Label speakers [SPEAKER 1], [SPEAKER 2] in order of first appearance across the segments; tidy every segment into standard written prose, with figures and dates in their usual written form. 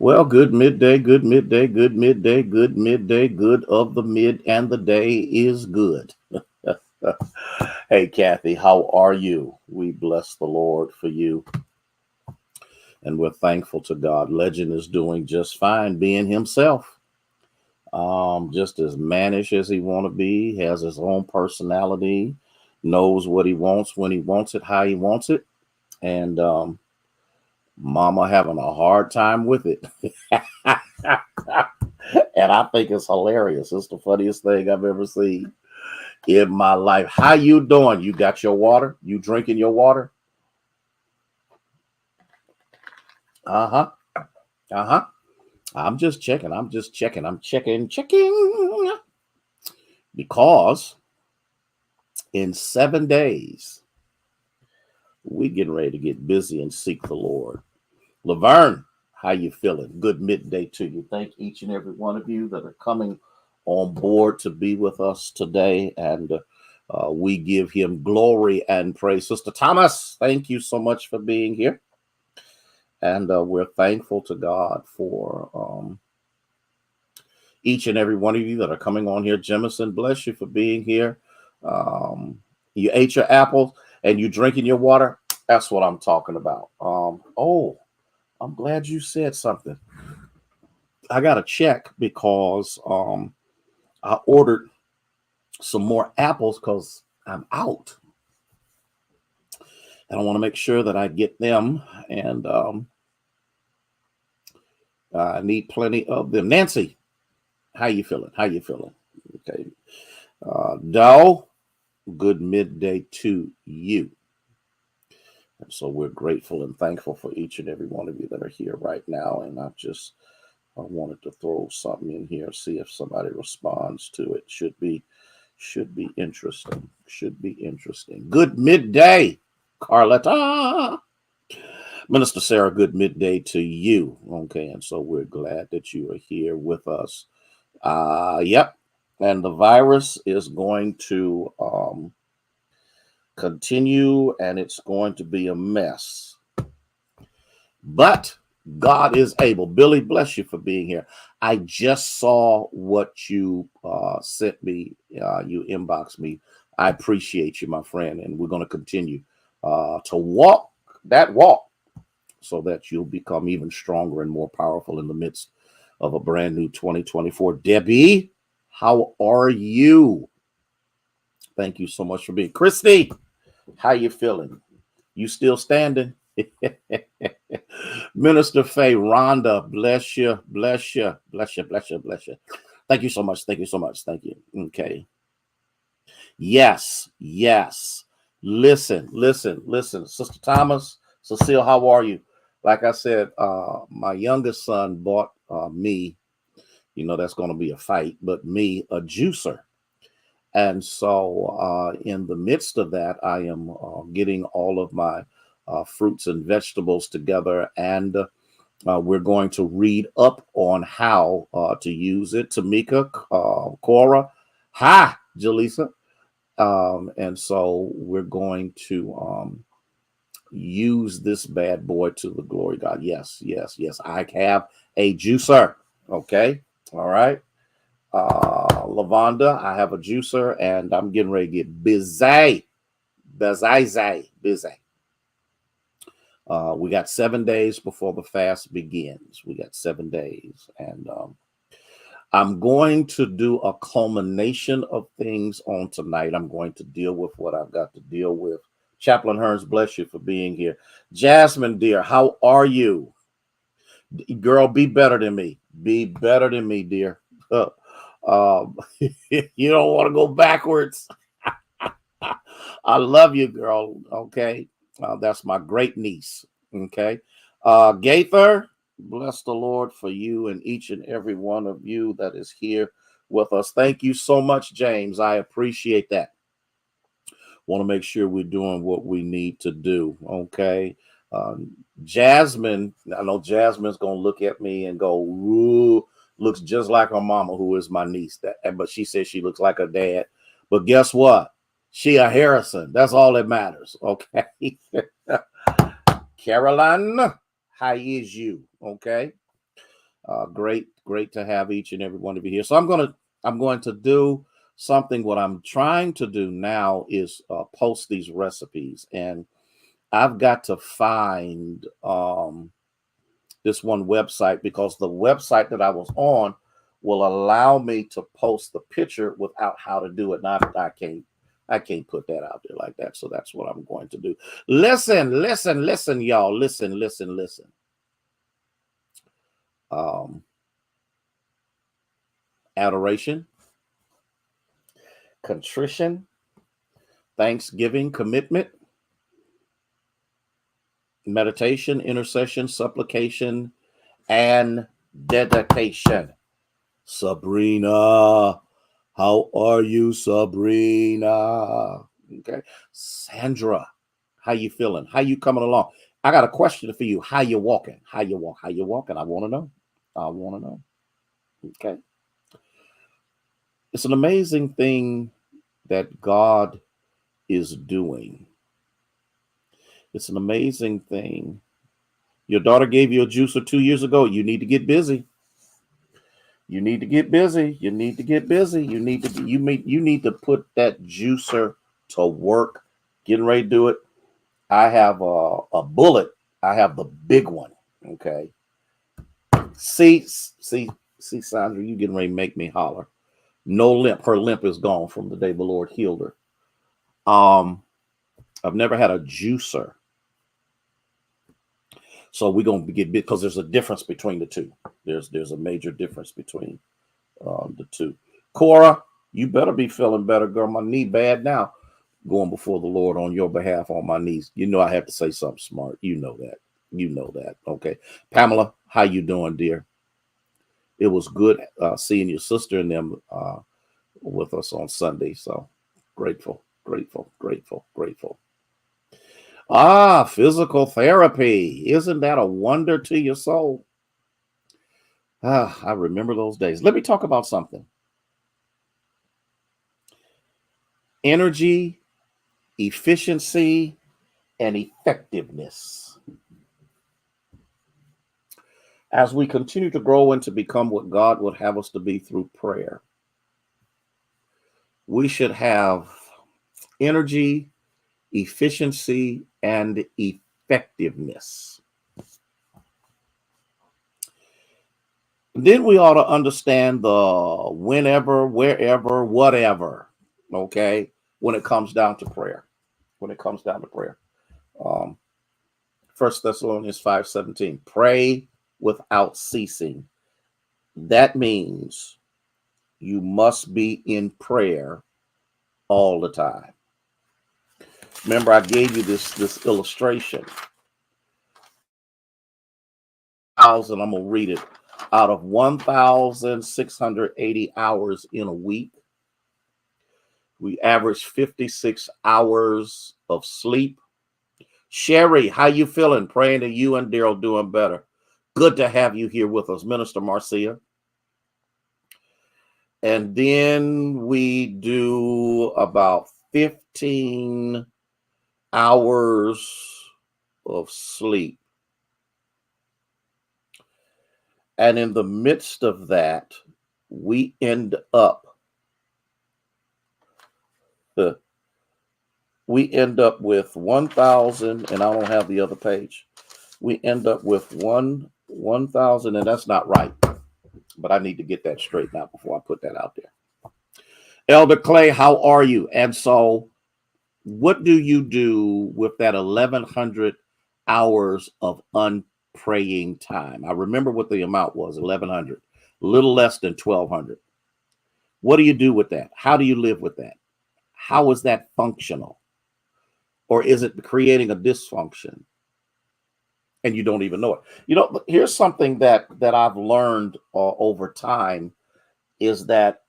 [SPEAKER 1] Well, good midday, good midday, good midday, good midday, good of the mid, and the day is good. Hey, Kathy, how are you? We bless the Lord for you, and we're thankful to God. Legend is doing just fine being himself, just as mannish as he want to be, has his own personality, knows what he wants when he wants it, how he wants it, and Mama having a hard time with it. And I think it's hilarious. It's the funniest thing I've ever seen in my life. How you doing? You got your water? You drinking your water? Uh-huh. Uh-huh. I'm just checking. I'm just checking. I'm checking. Because in 7 days, we getting ready to get busy and seek the Lord. Laverne, how you feeling? Good midday to you. Thank each and every one of you that are coming on board to be with us today. And we give him glory and praise. Sister Thomas, thank you so much for being here. And we're thankful to God for each and every one of you that are coming on here. Jemison, bless you for being here. You ate your apples and you drinking your water. That's what I'm talking about. Oh, I'm glad you said something. I got to check because I ordered some more apples because I'm out. And I want to make sure that I get them. And I need plenty of them. Nancy, how you feeling? How you feeling? Okay. Dow, good midday to you. And so we're grateful and thankful for each and every one of you that are here right now. And I wanted to throw something in here, see if somebody responds to it. Should be interesting. Should be interesting. Good midday, Carletta. Minister Sarah, good midday to you. Okay, and so we're glad that you are here with us. Yep. And the virus is going to continue and it's going to be a mess. But God is able. Billy, bless you for being here. I just saw what you sent me. You inboxed me. I appreciate you, my friend. And we're going to continue to walk that walk so that you'll become even stronger and more powerful in the midst of a brand new 2024. Debbie, how are you? Thank you so much for being. Christy, how you feeling? You still standing? Minister Faye, Rhonda, bless you, bless you, bless you, bless you, bless you. Thank you so much. Thank you so much. Thank you. Okay. Yes, yes. Listen. Sister Thomas, Cecile, how are you? Like I said, my youngest son bought me, that's going to be a fight, but me, a juicer. And so, in the midst of that, I am getting all of my fruits and vegetables together, and we're going to read up on how to use it. Tamika, Cora, hi, Jaleesa. And so, we're going to use this bad boy to the glory of God. Yes, yes, yes. I have a juicer. Okay. All right. Lavonda, I have a juicer and I'm getting ready to get busy. Busy. We got 7 days before the fast begins. We got 7 days. And I'm going to do a culmination of things on tonight. I'm going to deal with what I've got to deal with. Chaplain Hearns, bless you for being here. Jasmine, dear, how are you? Girl, be better than me. Be better than me, dear. You don't want to go backwards. I love you, girl. Okay. That's my great niece. Okay. Gaither, bless the Lord for you and each and every one of you that is here with us. Thank you so much, James. I appreciate that. Want to make sure we're doing what we need to do. Okay. Jasmine, I know Jasmine's going to look at me and go, ooh, looks just like her mama, who is my niece. But she says she looks like her dad. But guess what? She a Harrison. That's all that matters. Okay. Caroline, how is you? Okay. Great to have each and every one of you here. So I'm going to do something. What I'm trying to do now is post these recipes, and I've got to find this one website, because the website that I was on will allow me to post the picture without how to do it. Now I can't put that out there like that. So that's what I'm going to do. Listen, y'all. Listen. Adoration, contrition, thanksgiving, commitment, meditation, intercession, supplication, and dedication. Sabrina, how are you, Sabrina? Okay. Sandra, how you feeling? How you coming along? I got a question for you. How you walking? How you walking? I want to know. I want to know. Okay. It's an amazing thing that God is doing. It's an amazing thing. Your daughter gave you a juicer 2 years ago. You need to get busy. You need to get busy. You need to get busy. You need to put that juicer to work. Getting ready to do it. I have a bullet. I have the big one. Okay. See, Sandra, you getting ready to make me holler. No limp. Her limp is gone from the day the Lord healed her. I've never had a juicer. So we're going to get big, because there's a difference between the two. There's a major difference between the two. Cora, you better be feeling better, girl. My knee bad now. Going before the Lord on your behalf on my knees. You know I have to say something smart. You know that. You know that. Okay. Pamela, how you doing, dear? It was good seeing your sister and them with us on Sunday. So grateful. Physical therapy. Isn't that a wonder to your soul? I remember those days. Let me talk about something. Energy, efficiency, and effectiveness. As we continue to grow and to become what God would have us to be through prayer, we should have energy, efficiency, and effectiveness. Then we ought to understand the whenever, wherever, whatever, okay, when it comes down to prayer. When it comes down to prayer. 1 Thessalonians 5:17, pray without ceasing. That means you must be in prayer all the time. Remember, I gave you this illustration. I'm going to read it. Out of 1,680 hours in a week, we average 56 hours of sleep. Sherry, how you feeling? Praying that you and Daryl doing better. Good to have you here with us, Minister Marcia. And then we do about 15 hours of sleep. And in the midst of that, we end up with 1,000, and I don't have the other page. We end up with 1,000, and that's not right. But I need to get that straightened out before I put that out there. Elder Clay, how are you? And so what do you do with that 1,100 hours of unpraying time? I remember what the amount was, 1,100, a little less than 1,200. What do you do with that? How do you live with that? How is that functional? Or is it creating a dysfunction and you don't even know it? You know, here's something that I've learned over time, is that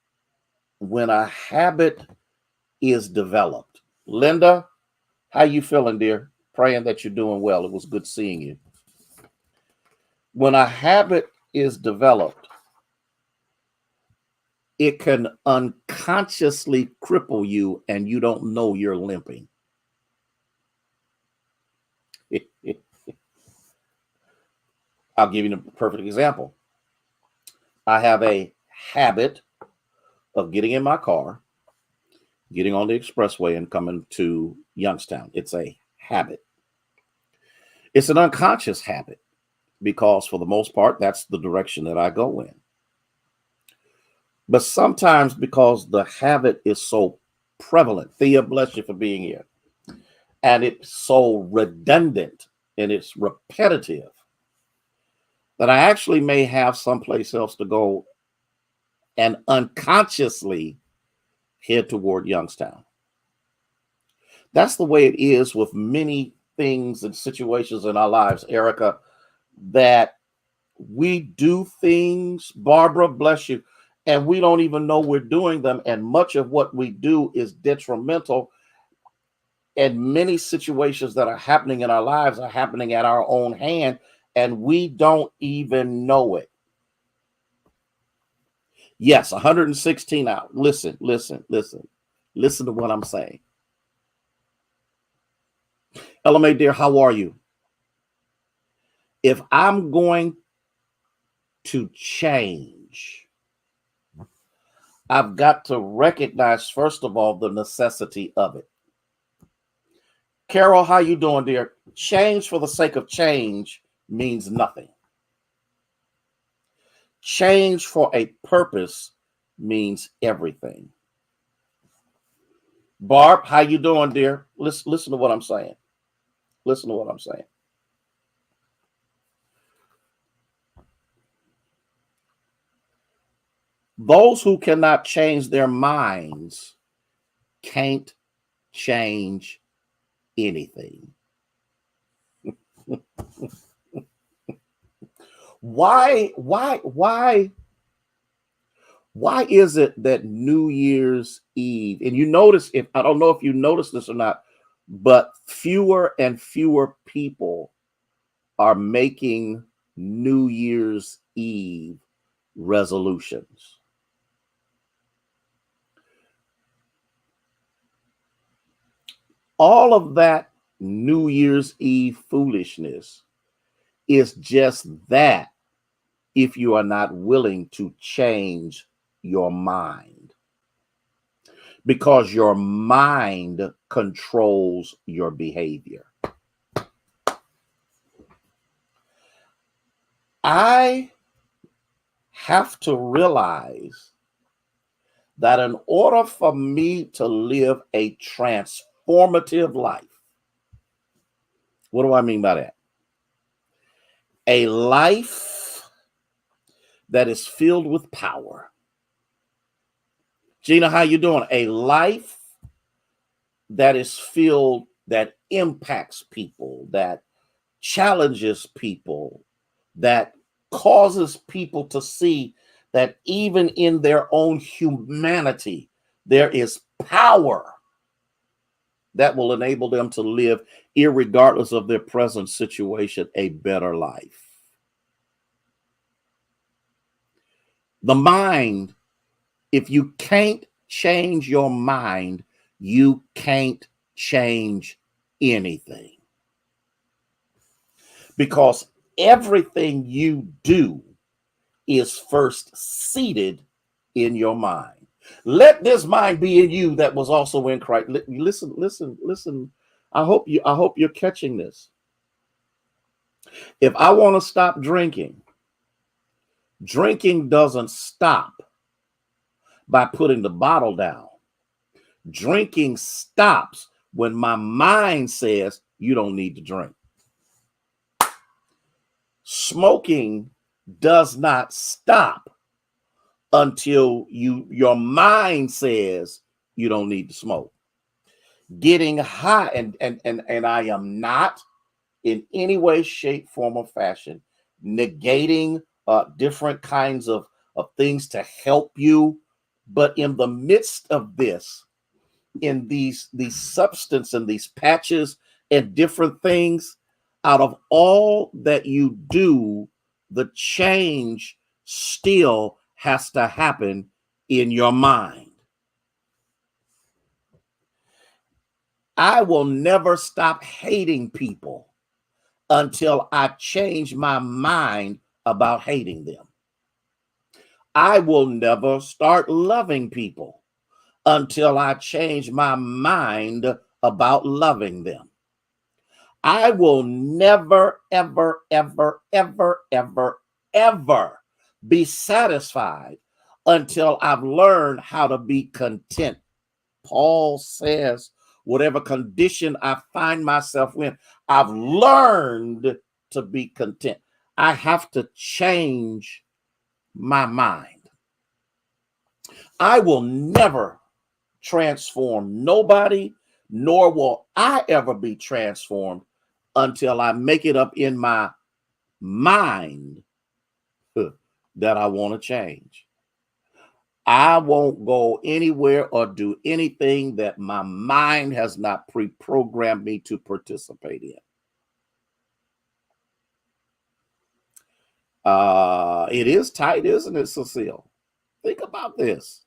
[SPEAKER 1] when a habit is developed. Linda, how you feeling, dear? Praying that you're doing well. It was good seeing you. When a habit is developed, it can unconsciously cripple you and you don't know you're limping. I'll give you a perfect example. I have a habit of getting in my car, getting on the expressway, and coming to Youngstown. It's a habit. It's an unconscious habit because, for the most part, that's the direction that I go in. But sometimes, because the habit is so prevalent, Thea, bless you for being here, and it's so redundant and it's repetitive, that I actually may have someplace else to go and unconsciously head toward Youngstown. That's the way it is with many things and situations in our lives, Erica, that we do things, Barbara, bless you, and we don't even know we're doing them. And much of what we do is detrimental. And many situations that are happening in our lives are happening at our own hand, and we don't even know it. Yes, 116 hours. Listen to what I'm saying. LMA, dear, how are you? If I'm going to change, I've got to recognize, first of all, the necessity of it. Carol, how you doing, dear? Change for the sake of change means nothing. Change for a purpose means everything. Barb, how you doing, dear? Listen to what I'm saying. Listen to what I'm saying. Those who cannot change their minds can't change anything. Why is it that New Year's Eve, and you notice, if I don't know if you noticed this or not, but fewer and fewer people are making New Year's Eve resolutions? All of that New Year's Eve foolishness is just that, if you are not willing to change your mind, because your mind controls your behavior. I have to realize that in order for me to live a transformative life, what do I mean by that? A life that is filled with power. Gina, how you doing? A life that is filled, that impacts people, that challenges people, that causes people to see that even in their own humanity, there is power that will enable them to live, irregardless of their present situation, a better life. The mind, if you can't change your mind, you can't change anything. Because everything you do is first seated in your mind. Let this mind be in you that was also in Christ. Listen. I hope you're catching this. If I want to stop drinking, drinking doesn't stop by putting the bottle down. Drinking stops when my mind says you don't need to drink. Smoking does not stop until your mind says you don't need to smoke. Getting high, and I am not in any way, shape, form, or fashion negating different kinds of things to help you, but in the midst of this, in these substance and these patches and different things, out of all that you do, the change still has to happen in your mind. I will never stop hating people until I change my mind about hating them. I will never start loving people until I change my mind about loving them. I will never, ever, ever, ever, ever, ever be satisfied until I've learned how to be content. Paul says, whatever condition I find myself in, I've learned to be content. I have to change my mind. I will never transform nobody, nor will I ever be transformed until I make it up in my mind that I want to change. I won't go anywhere or do anything that my mind has not pre-programmed me to participate in. It is tight, isn't it, Cecile? Think about this.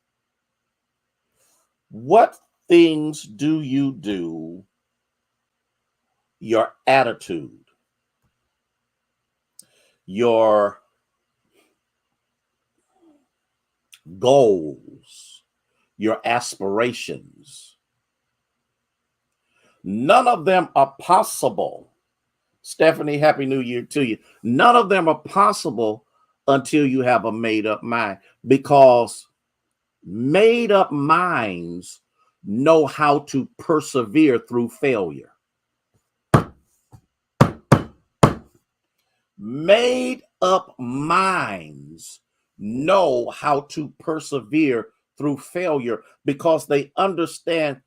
[SPEAKER 1] What things do you do? Your attitude, your goals, your aspirations. None of them are possible. Stephanie, Happy New Year to you. None of them are possible until you have a made up mind, because made up minds know how to persevere through failure. Made up minds know how to persevere through failure because they understand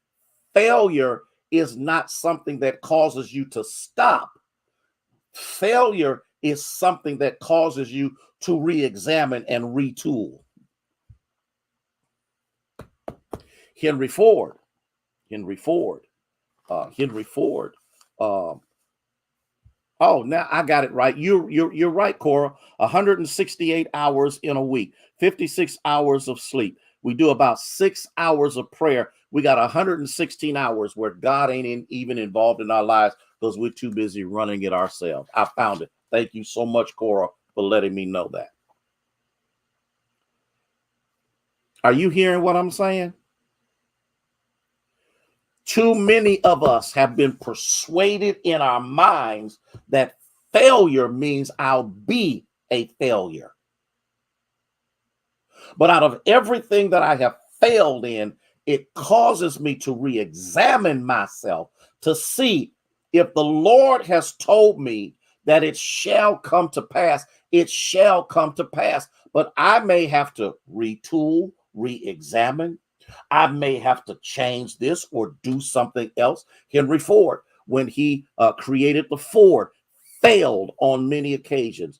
[SPEAKER 1] failure is not something that causes you to stop. Failure is something that causes you to re-examine and retool. Henry Ford. Oh, now I got it right. You're right, Cora. 168 hours in a week, 56 hours of sleep. We do about 6 hours of prayer. We got 116 hours where God ain't even involved in our lives because we're too busy running it ourselves. I found it. Thank you so much, Cora, for letting me know that. Are you hearing what I'm saying? Too many of us have been persuaded in our minds that failure means I'll be a failure. But out of everything that I have failed in, it causes me to re-examine myself to see if the Lord has told me that it shall come to pass, it shall come to pass. But I may have to retool, re-examine. I may have to change this or do something else. Henry Ford, when he created the Ford, failed on many occasions.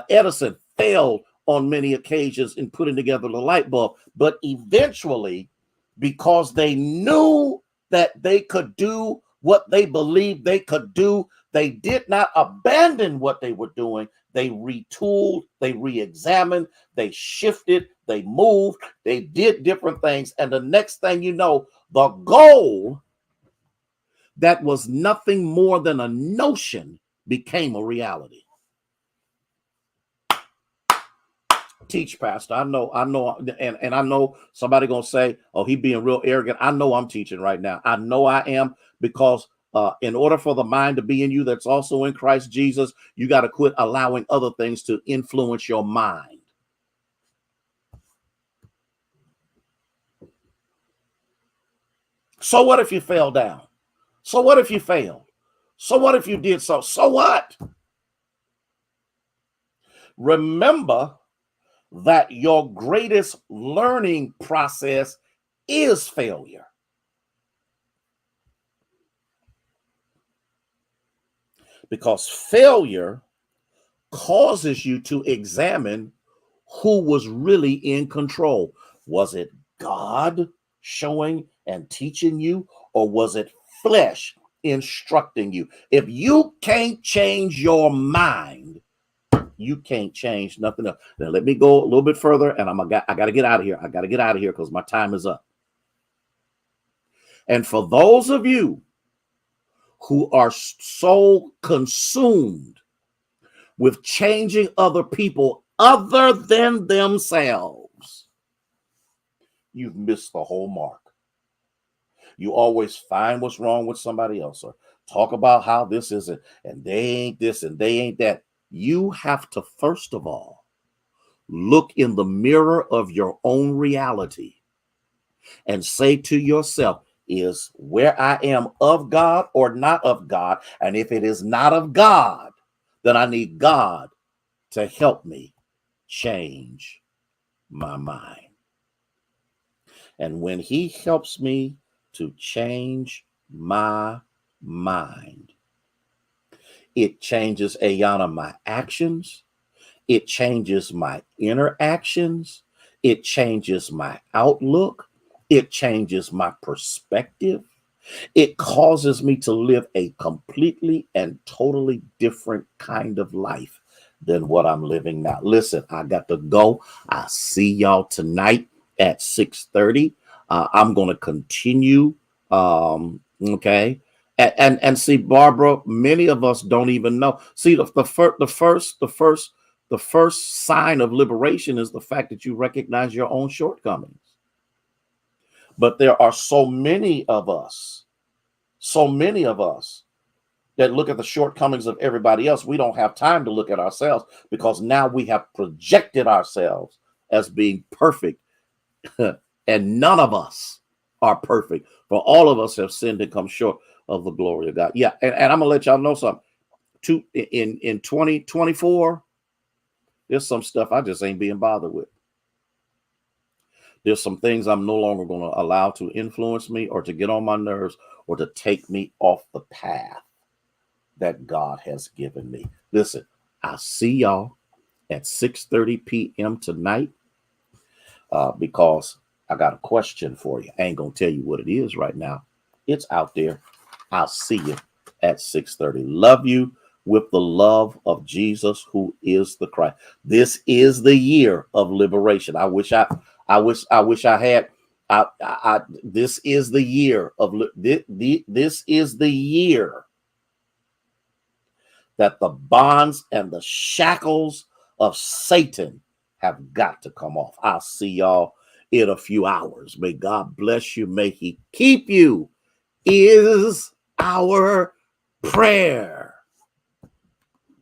[SPEAKER 1] Edison failed on many occasions in putting together the light bulb. But eventually, because they knew that they could do what they believed they could do, they did not abandon what they were doing. They retooled, they re-examined, they shifted, they moved, they did different things. And the next thing you know, the goal that was nothing more than a notion became a reality. Teach, Pastor. I know, and I know somebody gonna say, "Oh, he being real arrogant." I know I'm teaching right now. I know I am, because in order for the mind to be in you that's also in Christ Jesus, you got to quit allowing other things to influence your mind. So what if you fell down? So what if you failed? So what if you did so? So what? Remember that your greatest learning process is failure. Because failure causes you to examine who was really in control. Was it God showing and teaching you, or was it flesh instructing you? If you can't change your mind, you can't change nothing else. Now let me go a little bit further, and I got to get out of here. I got to get out of here because my time is up. And for those of you who are so consumed with changing other people other than themselves, you've missed the whole mark. You always find what's wrong with somebody else or talk about how this isn't, and they ain't this and they ain't that. You have to, first of all, look in the mirror of your own reality and say to yourself, is where I am of God or not of God? And if it is not of God, then I need God to help me change my mind. And when he helps me to change my mind, it changes, Ayana, my actions. It changes my interactions. It changes my outlook. It changes my perspective. It causes me to live a completely and totally different kind of life than what I'm living now. Listen, I got to go. I'll see y'all tonight at 6:30. I'm going to continue. Okay. And see, Barbara, many of us don't even know. See, the first sign of liberation is the fact that you recognize your own shortcomings. But there are so many of us that look at the shortcomings of everybody else. We don't have time to look at ourselves because now we have projected ourselves as being perfect. And none of us are perfect. For all of us have sinned and come short of the glory of God. Yeah, and I'm gonna let y'all know something. In 2024, there's some stuff I just ain't being bothered with. There's some things I'm no longer going to allow to influence me or to get on my nerves or to take me off the path that God has given me. Listen, I'll see y'all at 6:30 p.m. tonight because I got a question for you. I ain't going to tell you what it is right now. It's out there. I'll see you at 6:30. Love you with the love of Jesus, who is the Christ. This is the year of liberation. I wish I had. This is the year of this is the year that the bonds and the shackles of Satan have got to come off. I'll see y'all in a few hours. May God bless you. May he keep you is our prayer.